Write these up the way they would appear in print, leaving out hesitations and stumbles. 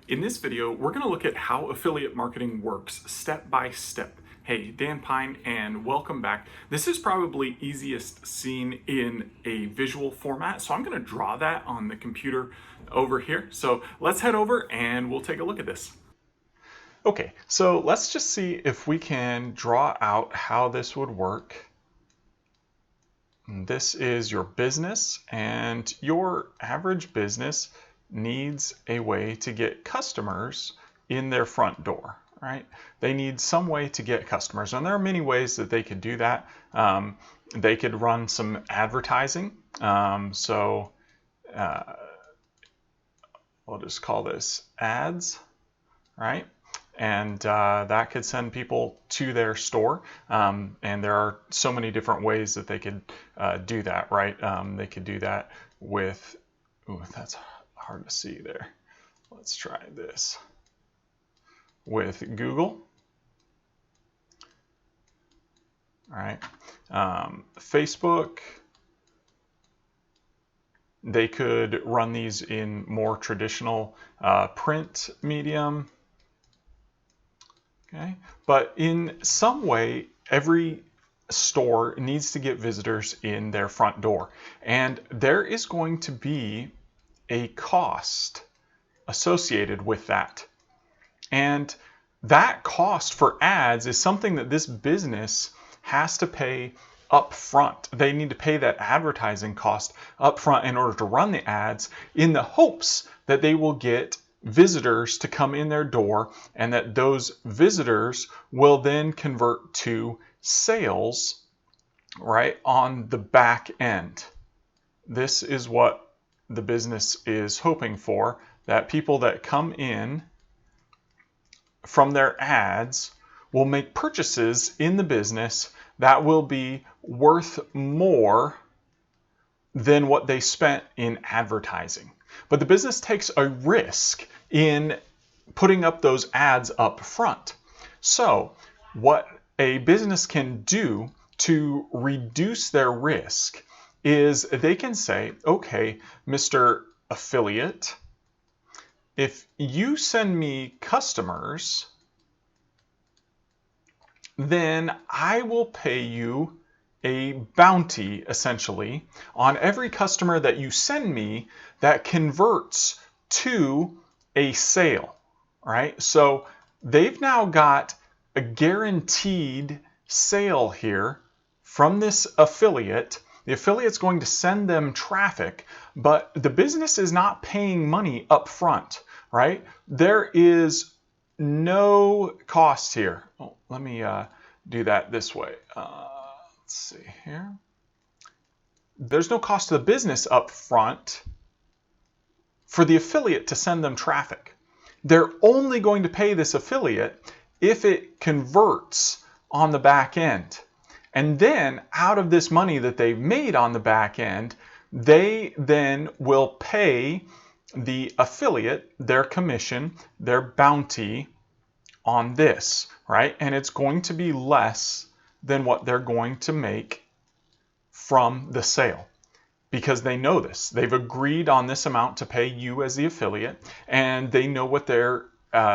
In this video, we're going to look at how affiliate marketing works step by step. Hey, Dan Pine, and welcome back. This is probably easiest seen in a visual format, so I'm going to draw that on the computer over here. So let's head over and we'll take a look at this. Okay, so let's just see if we can draw out how this would work. This is your business, and your average business needs a way to get customers in their front door, right? They need some way to get customers, and there are many ways that they could do that. They could run some advertising. We'll just call this ads, right? And that could send people to their store. And there are so many different ways that they could do that, right? They could do that with, ooh, that's hard to see there. Let's try this. With Google. All right. Facebook. They could run these in more traditional print medium. Okay. But in some way, every store needs to get visitors in their front door. And there is going to be a cost associated with that. And that cost for ads is something that this business has to pay up front. They need to pay that advertising cost up front in order to run the ads, in the hopes that they will get visitors to come in their door, and that those visitors will then convert to sales right on the back end. This is what the business is hoping for, that people that come in from their ads will make purchases in the business that will be worth more than what they spent in advertising. But the business takes a risk in putting up those ads up front. So what a business can do to reduce their risk is they can say, okay, Mr. Affiliate, if you send me customers, then I will pay you a bounty, essentially, on every customer that you send me that converts to a sale, right? So they've now got a guaranteed sale here from this affiliate. The affiliate's going to send them traffic, but the business is not paying money up front, right? There is no cost here. Oh, let me do that this way. Let's see here. There's no cost to the business up front for the affiliate to send them traffic. They're only going to pay this affiliate if it converts on the back end. And then out of this money that they've made on the back end, they then will pay the affiliate their commission, their bounty on this, right? And it's going to be less than what they're going to make from the sale, because they know this. They've agreed on this amount to pay you as the affiliate, and they know what their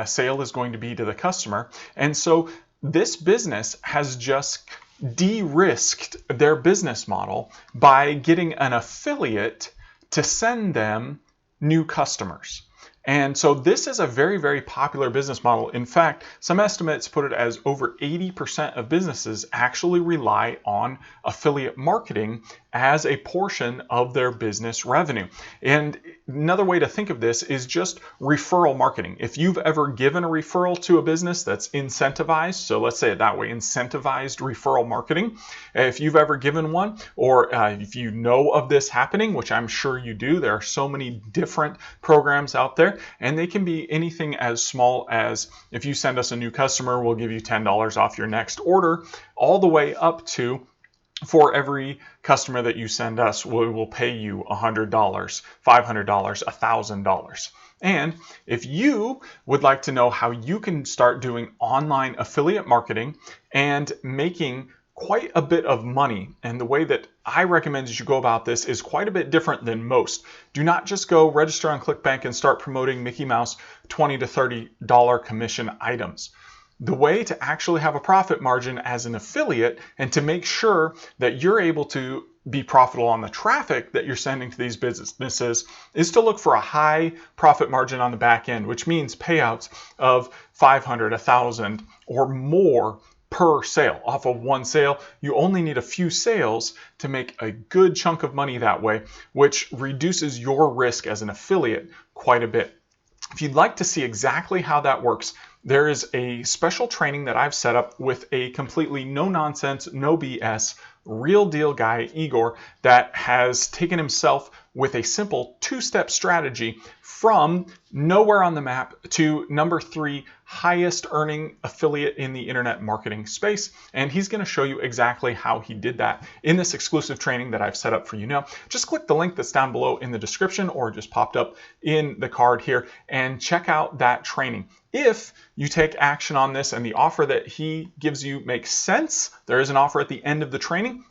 sale is going to be to the customer. And so this business has just de-risked their business model by getting an affiliate to send them new customers. And so this is a very, very popular business model. In fact, some estimates put it as over 80% of businesses actually rely on affiliate marketing as a portion of their business revenue. And another way to think of this is just referral marketing. If you've ever given a referral to a business that's incentivized, so let's say it that way, incentivized referral marketing. If you've ever given one, or if you know of this happening, which I'm sure you do, there are so many different programs out there, and they can be anything as small as, if you send us a new customer, we'll give you $10 off your next order, all the way up to, for every customer that you send us, we will pay you $100, $500, $1,000. And if you would like to know how you can start doing online affiliate marketing and making quite a bit of money, and the way that I recommend as you go about this is quite a bit different than most. Do not just go register on ClickBank and start promoting Mickey Mouse $20 to $30 commission items. The way to actually have a profit margin as an affiliate and to make sure that you're able to be profitable on the traffic that you're sending to these businesses is to look for a high profit margin on the back end, which means payouts of $500, $1,000 or more per sale. Off of one sale, you only need a few sales to make a good chunk of money that way, which reduces your risk as an affiliate quite a bit. If you'd like to see exactly how that works, there is a special training that I've set up with a completely no nonsense, no BS, real deal guy, Igor, that has taken himself with a simple two-step strategy from nowhere on the map to number 3 highest earning affiliate in the internet marketing space. And he's going to show you exactly how he did that in this exclusive training that I've set up for you now. Just click the link that's down below in the description or just popped up in the card here and check out that training. If you take action on this and the offer that he gives you makes sense, there is an offer at the end of the training.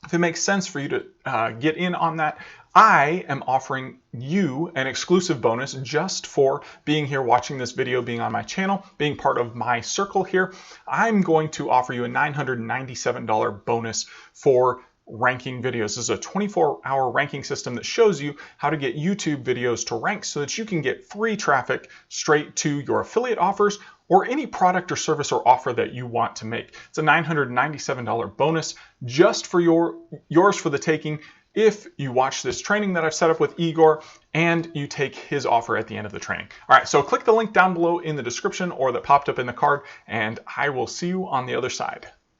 If it makes sense for you to get in on that, I am offering you an exclusive bonus just for being here, watching this video, being on my channel, being part of my circle here. I'm going to offer you a $997 bonus for ranking videos. This is a 24-hour ranking system that shows you how to get YouTube videos to rank so that you can get free traffic straight to your affiliate offers or any product or service or offer that you want to make. It's a $997 bonus just for yours for the taking if you watch this training that I've set up with Igor and you take his offer at the end of the training. All right, so click the link down below in the description or that popped up in the card, and I will see you on the other side.